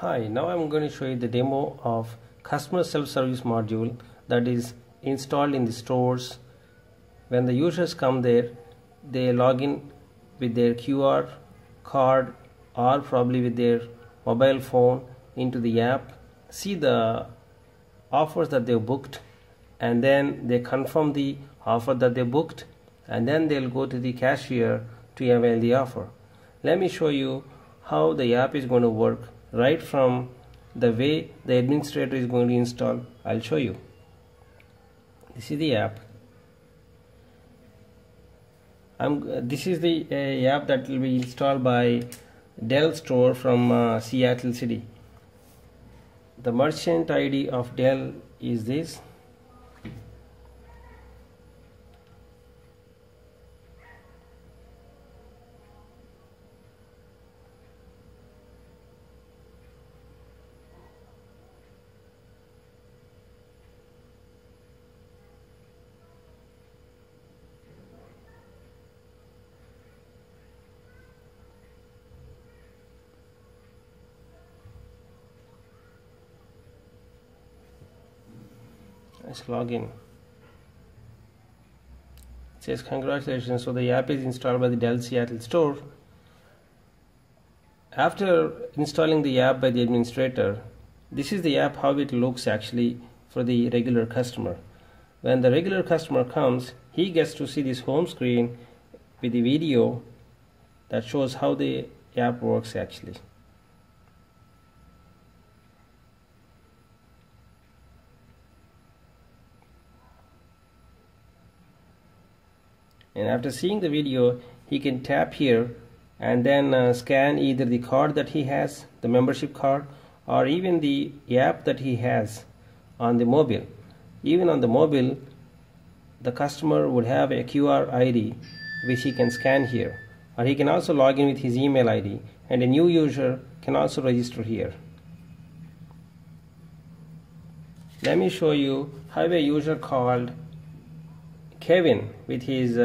Hi, now I'm going to show you the demo of customer self-service module that is installed in the stores. When the users come there, they log in with their QR card or probably with their mobile phone into the app, see the offers that they booked, and then they confirm the offer that they booked, and then they'll go to the cashier to avail the offer. Let me show you how the app is going to work right from the way the administrator is going to install. I'll show you. This is the app. This is the app that will be installed by Dell store from Seattle City. The merchant ID of Dell is this. Let's log in. It says congratulations, so the app is installed by the Dell Seattle store. After installing the app by the administrator, this is the app how it looks actually for the regular customer. When the regular customer comes, he gets to see this home screen with the video that shows how the app works actually. And after seeing the video, he can tap here and then scan either the card that he has, the membership card, or even the app that he has on the mobile. Even on the mobile, the customer would have a QR ID which he can scan here, or he can also log in with his email ID, and a new user can also register here. Let me show you how a user called Kevin with his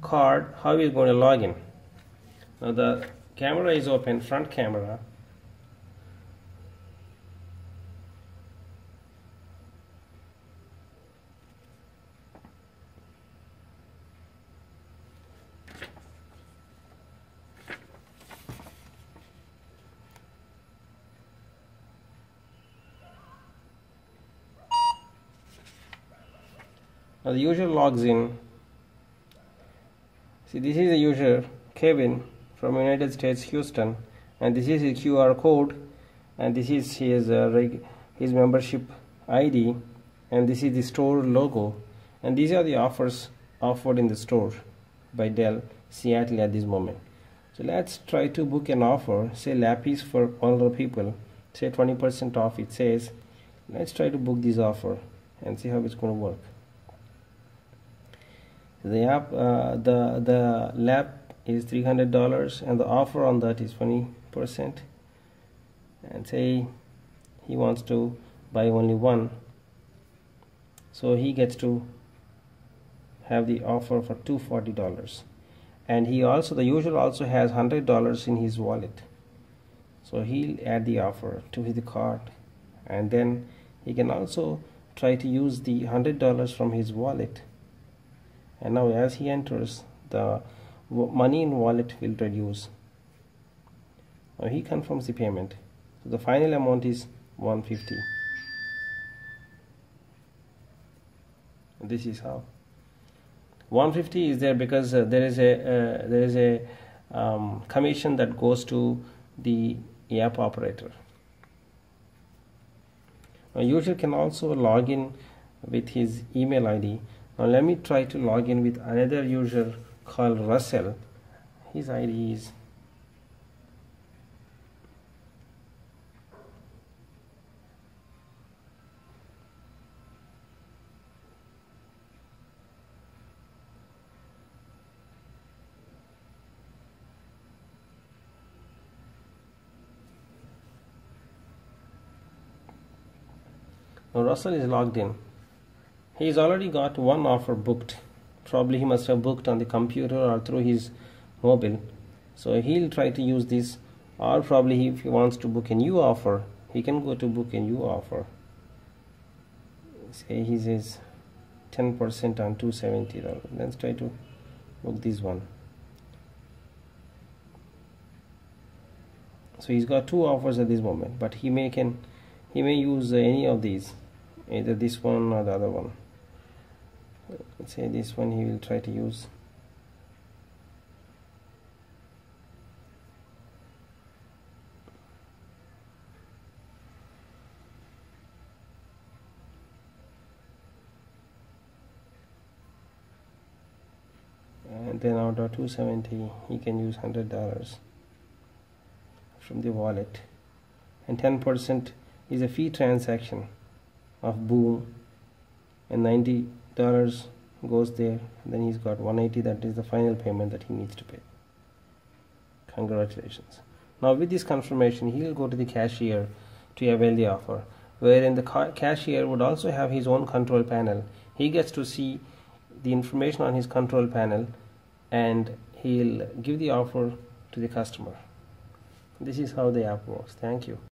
card, how he is going to log in. Now the camera is open, front camera. Now the user logs in. See, this is the user Kevin from United States, Houston, and this is his QR code, and this is his membership ID, and this is the store logo, and these are the offers offered in the store by Dell Seattle at this moment. So let's try to book an offer, say lappies for 100 people, say 20% off it says. Let's try to book this offer and see how it's going to work. The app, the lap is $300 and the offer on that is 20%, and say he wants to buy only one, so he gets to have the offer for $240, and the user also has $100 in his wallet, so he'll add the offer to his card, and then he can also try to use the $100 from his wallet. And now as he enters, the money in wallet will reduce. Now he confirms the payment. So the final amount is $150. This is how. $150 is there because there is a commission that goes to the app operator. Now user can also log in with his email ID. Now let me try to log in with another user called Russell. His ID is now Russell is logged in. He's already got one offer booked. Probably he must have booked on the computer or through his mobile. So he'll try to use this or probably if he wants to book a new offer, he can go to book a new offer. Say he says 10% on $270. Let's try to book this one. So he's got two offers at this moment, but he may use any of these, either this one or the other one. Let's say this one he will try to use. And then out of 270 he can use $100 from the wallet, and 10% is a fee transaction of Boom, and $90 goes there. Then he's got $180. That is the final payment that he needs to pay. Congratulations. Now with this confirmation, he will go to the cashier to avail the offer, wherein the cashier would also have his own control panel. He gets to see the information on his control panel, and he'll give the offer to the customer. This is how the app works. Thank you.